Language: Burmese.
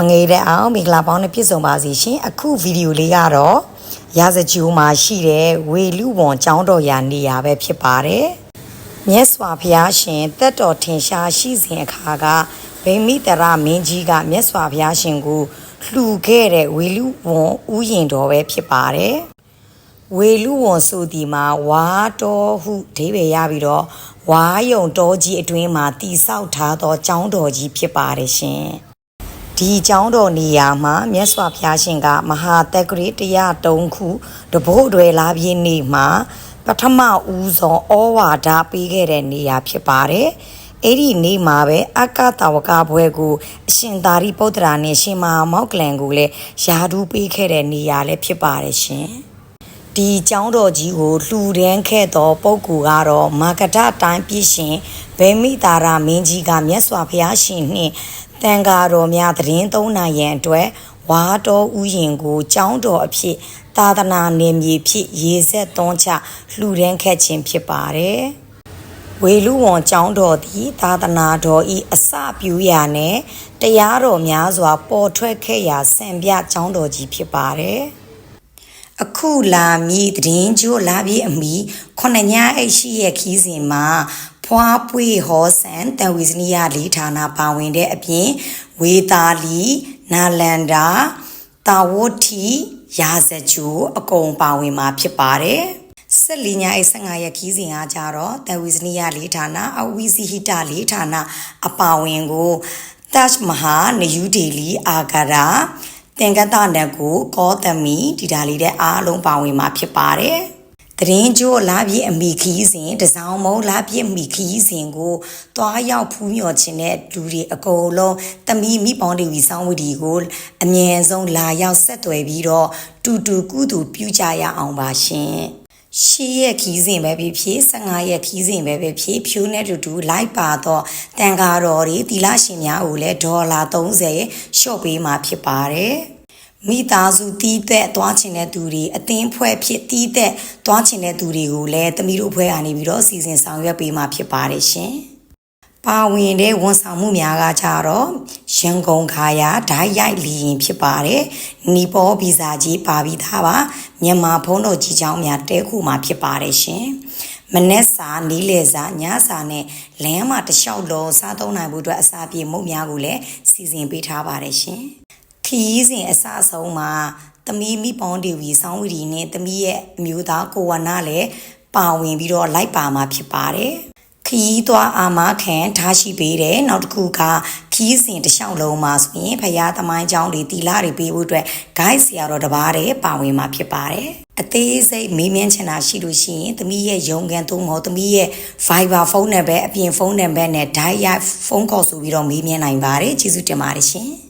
မငေတဲ့အောင်မင်္ဂလာပေါင်းနဲ့ပြည့်စုံပါစေရှင်အခုဗီဒီယိုလေးကတော့ရာဇဂျိုးမှာရှိတဲ့ဝေလူဝန်ကျောင်းတော်ရာနေရာပဲဖြစ်ပါတယ်မြတ်စွာဘုရားရှင်သက်တော်ထင်ရှားရှိစဉ်အခါကဗိမိတရမင်းကြီးကမြတ်စွာဘုရားရှင်ကိုလှူခဲ့တဲ့ဝေလူဝန်ဥယျာဉ်တော်ပဲဖြစ်ပါတယ်ဝေလူဝန်ဆိုဒီမှာဝါတော်ဟုအဓိပ္ပာယ်ရပြီးတော့ဝါယုံတော်ကြီးအတွင်းမှာတည်ဆောက်ထားသောကျောင်းတော်ကြီးဖြစ်ပါတယ်ရှင်ဒီကျောင်းတော်နေရာမှာမြတ်စွာဘုရားရှင်ကမဟာတက္ကရီ103ခုတဘို့တွေလာပြည့်နေ့မှာပထမဦးဆုံးဩဝါဒပေးခဲ့တဲ့နေရာဖြစ်ပါတယ်အဲ့ဒီနေ့မှာပဲအကတဝကဘွဲကိုအရှင်သာရိပုတ္တရာနဲ့ရှင်မဟာမောက္ကလန်ကိုလည်းယာဓုပေးခဲ့တဲ့နေရာလည်းဖြစ်ပါတယ်ရှင်ဒီကျောင်းတော်ကြီးကိုလှူဒန်းခဲ့သောပုဂ္ဂိုလ်ကတော့မာကတတိုင်းပြည်ရှင်ဗိမိတာရမင်းကြီးကမြတ်စွာဘုရားရှင်နှင့်တန်ဃာတော်များသတင်းသုံးနိုင်ရန်အတွက်ဝါတော်ဥယျာဉ်ကိုကျောင်းတော်အဖြစ်သာသနာနယ်မြေဖြစ်ရေဆက်သွန်းချလှူဒန်းခဲ့ခြင်းဖြစ်ပါတယ်ဝေလူဝန်ကျောင်းတော်သည်သာသနာတော်ဤအစပြုရာနဲ့တရားတော်များစွာပေါ်ထွက်ခဲ့ရာစံပြကျောင်းတော်ကြီးဖြစ်ပါတယ်အခုလာမည်တည်င်းကျိုးလာပြီးအမီ9ညအိတ်ရှိရဲ့ခီးစဉ်မှာဖွားပွေဟောဆန်တန်ဝီဇနီယာလီဌာနပါဝင်တဲ့အပြင်ဝေတာလီနာလန္ဒာတာဝတီရာဇဂျိုအကုန်ပါဝင်မှာဖြစ်ပါတယ်14ညအိတ်15ရက်ခီးစဉ်အားကြတော့တန်ဝီဇနီယာလီဌာနအဝီစီဟီတာလီဌာနအပါဝင်ကိုတက်မဟာနယူဒေလီအာဂရာတင်ကတနကိုကောသမီဒီဒါလေးတဲ့အားလုံးပါဝင်မှာဖြစ်ပါတယ်တရင်ကျိုးလာပြည့်အမိခီးစဉ်တစောင်းမုံလာပြည့်မိခီးစဉ်ကိုတွားရောက်ဖူးမြော်ခြင်းတဲ့လူတွေအကုန်လုံးတမီမိပေါင်းတွေဝီဆောင်ဝတီကိုအမြဲဆုံးလာရောက်ဆက်သွယ်ပြီးတော့တူတူကုတူပြုကြရအောင်ပါရှင်ရှေ့ရက်ခီးစဉ်ပဲဖြစ်15ရက်ခီးစဉ်ပဲဖြစ်ဖြိုးနဲ့တူတူလိုက်ပါတော့တန်ဃာတော်တွေတီလာရှင်များကိုလည်းဒေါ်လာ30ရှော့ပေးမှာဖြစ်ပါတယ်မိသားစုတီးသက်သွားချင်တဲ့သူတွေအသင်းဖွဲ့ဖြစ်တီးသက်သွားချင်တဲ့သူတွေကိုလည်းတမီတို့ဖွဲ့ကနေပြီးတော့စီစဉ်ဆောင်ရွက်ပေးမှာဖြစ်ပါတယ်ရှင်ပါဝင်တဲ့ဝန်ဆောင်မှုများကကြတော့ရန်ကုန်ခါရဓာတ်ရိုက်လီရင်ဖြစ်ပါတယ်နီပေါဗီဇာကြီးပါပြီးသားပါမြန်မာဖုန်းတော်ကြီးเจ้าများတဲခုမှာဖြစ်ပါတယ်ရှင်မနက်စာနီးလေစာညစာနဲ့လမ်းမှာတလျှောက်လုံးစားသုံးနိုင်ဖို့အတွက်အစာပြေမုတ်များကိုလည်းစီစဉ်ပေးထားပါတယ်ရှင်ခီးစဉ်အစအဆုံးမှာတမီမိပေါင်းဒေဝီဆောင်းဝတီနဲ့တမီရဲ့အမျိုးသားကိုဝနာလည်းပါဝင်ပြီးတော့လိုက်ပါမှာဖြစ်ပါတယ်ခီးသွားအာမခံထားရှိပေးတယ်နောက်တစ်ခုကခီးစဉ်တစ်လျှောက်လုံးမှာဆိုရင်ဖရာသမိုင်းကျောင်းတွေတီလာတွေပေးဖို့အတွက် guide ဆရာတော်တစ်ပါးတည်းပါဝင်မှာဖြစ်ပါတယ်အသေးစိတ်မေးမြန်းချင်တာရှိလို့ရှိရင်သမီးရဲ့ရုံးခန်းသို့မဟုတ်သမီးရဲ့ Viber ဖုန်းနံပါတ်အပြင်ဖုန်းနံပါတ်နဲ့ Direct ဖုန်းခေါ်ဆိုပြီးတော့မေးမြန်းနိုင်ပါတယ်ကျေးဇူးတင်ပါတယ်ရှင်